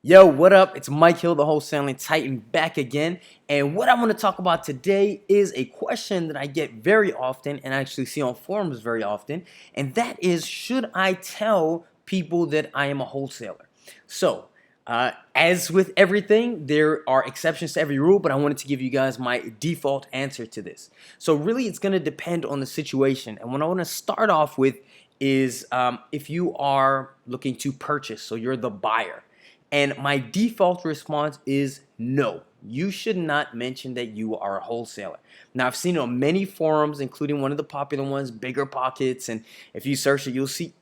Yo, what up? It's Mike Hill, the Wholesaling Titan, back again. And what I want to talk about today is a question that I get very often and I actually see on forums very often. And that is, should I tell people that I am a wholesaler? So, as with everything, there are exceptions to every rule, but I wanted to give you guys my default answer to this. So really, it's going to depend on the situation. And what I want to start off with is if you are looking to purchase, so you're the buyer. And my default response is no. You should not mention that you are a wholesaler. Now, I've seen on many forums, including one of the popular ones, Bigger Pockets, and if you search it, you'll see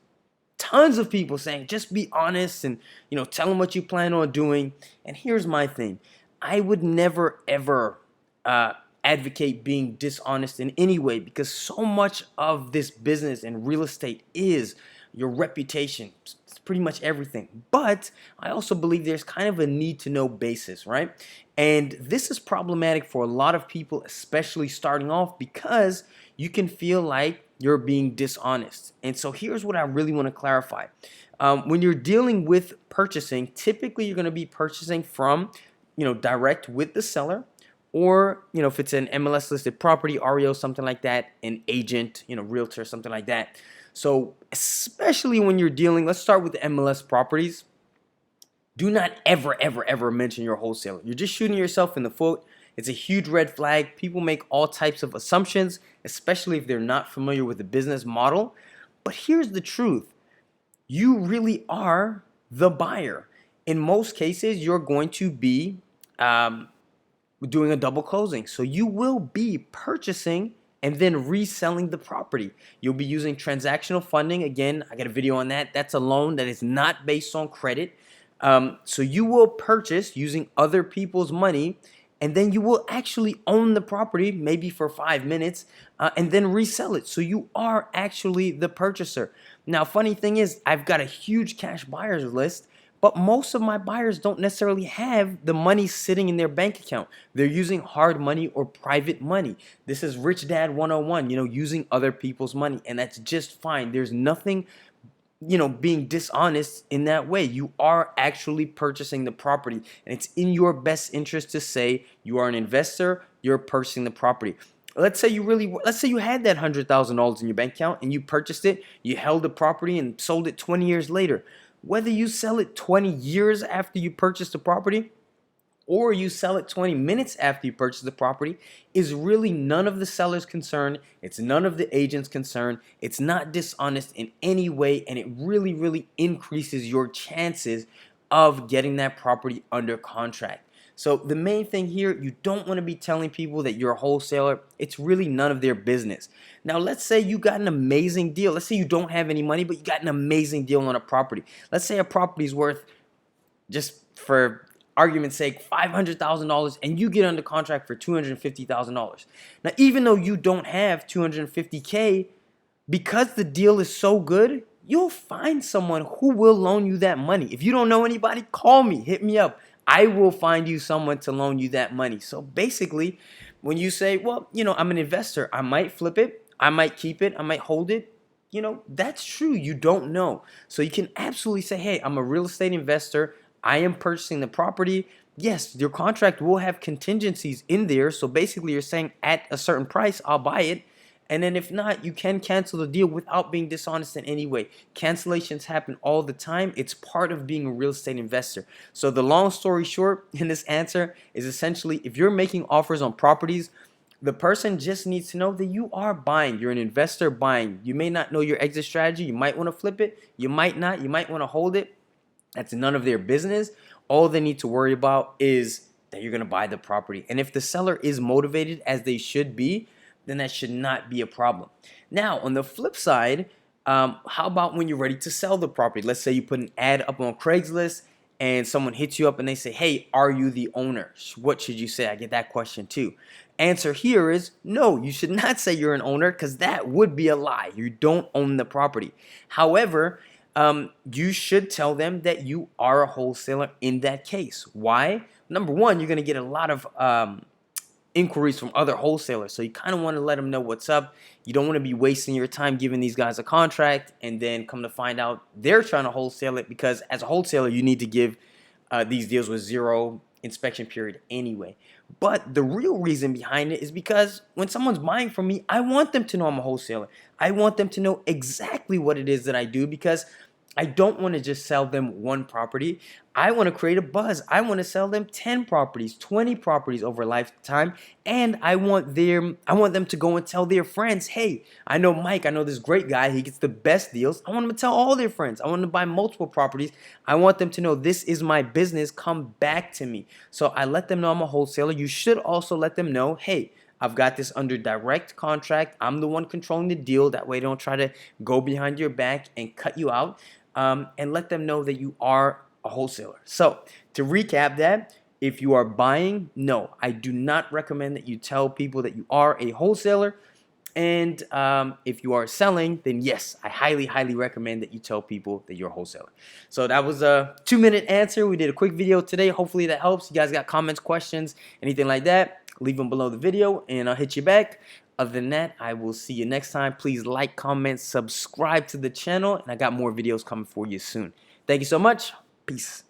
tons of people saying, just be honest and tell them what you plan on doing. And here's my thing. I would never, ever advocate being dishonest in any way because so much of this business and real estate is your reputation. It's pretty much everything. But I also believe there's kind of a need to know basis, right? And this is problematic for a lot of people, especially starting off, because you can feel like you're being dishonest. And so here's what I really want to clarify. When you're dealing with purchasing, typically you're going to be purchasing from, direct with the seller, or, if it's an MLS listed property, REO, something like that, an agent, realtor, something like that. So especially when you're dealing, let's start with the MLS properties. Do not ever, ever, ever mention your wholesaler. You're just shooting yourself in the foot. It's a huge red flag. People make all types of assumptions, especially if they're not familiar with the business model. But here's the truth. You really are the buyer. In most cases, you're going to be doing a double closing. So you will be purchasing and then reselling the property. You'll be using transactional funding. Again, I got a video on that. That's a loan that is not based on credit. So you will purchase using other people's money, and then you will actually own the property, maybe for 5 minutes, and then resell it. So you are actually the purchaser. Now, funny thing is, I've got a huge cash buyers list, but most of my buyers don't necessarily have the money sitting in their bank account. They're using hard money or private money. This is Rich Dad 101, using other people's money, and that's just fine. There's nothing being dishonest in that way. You are actually purchasing the property, and it's in your best interest to say you are an investor, you're purchasing the property. Let's say you had that $100,000 in your bank account and you purchased it, you held the property and sold it 20 years later. Whether you sell it 20 years after you purchase the property or you sell it 20 minutes after you purchase the property is really none of the seller's concern. It's none of the agent's concern. It's not dishonest in any way, and it really, really increases your chances of getting that property under contract. So the main thing here, you don't want to be telling people that you're a wholesaler. It's really none of their business. Now, let's say you got an amazing deal. Let's say you don't have any money, but you got an amazing deal on a property. Let's say a property is worth, just for argument's sake, $500,000, and you get under contract for $250,000. Now, even though you don't have $250K, because the deal is so good, you'll find someone who will loan you that money. If you don't know anybody, call me, hit me up. I will find you someone to loan you that money. So basically, when you say, well, I'm an investor, I might flip it, I might keep it, I might hold it, that's true. You don't know. So you can absolutely say, hey, I'm a real estate investor. I am purchasing the property. Yes, your contract will have contingencies in there. So basically, you're saying at a certain price, I'll buy it. And then if not, you can cancel the deal without being dishonest in any way. Cancellations happen all the time. It's part of being a real estate investor. So the long story short in this answer is essentially, if you're making offers on properties, the person just needs to know that you are buying. You're an investor buying. You may not know your exit strategy. You might want to flip it. You might not. You might want to hold it. That's none of their business. All they need to worry about is that you're going to buy the property. And if the seller is motivated, as they should be, then that should not be a problem. Now, on the flip side, how about when you're ready to sell the property? Let's say you put an ad up on Craigslist and someone hits you up and they say, hey, are you the owner? What should you say? I get that question too. Answer here is no, you should not say you're an owner because that would be a lie. You don't own the property. However, you should tell them that you are a wholesaler in that case. Why? Number one, you're going to get a lot of inquiries from other wholesalers. So you kind of want to let them know what's up. You don't want to be wasting your time giving these guys a contract and then come to find out they're trying to wholesale it, because as a wholesaler, you need to give these deals with zero inspection period anyway. But the real reason behind it is because when someone's buying from me, I want them to know I'm a wholesaler. I want them to know exactly what it is that I do, because I don't want to just sell them one property. I want to create a buzz. I want to sell them 10 properties, 20 properties over a lifetime. And I want them to go and tell their friends, hey, I know Mike, I know this great guy, he gets the best deals. I want them to tell all their friends. I want them to buy multiple properties. I want them to know this is my business, come back to me. So I let them know I'm a wholesaler. You should also let them know, hey, I've got this under direct contract. I'm the one controlling the deal. That way they don't try to go behind your back and cut you out. And let them know that you are a wholesaler. So to recap that, if you are buying, no, I do not recommend that you tell people that you are a wholesaler. And if you are selling, then yes, I highly, highly recommend that you tell people that you're a wholesaler. So that was a 2-minute answer. We did a quick video today. Hopefully that helps. You guys got comments, questions, anything like that, leave them below the video and I'll hit you back. Other than that, I will see you next time. Please like, comment, subscribe to the channel, and I got more videos coming for you soon. Thank you so much. Peace.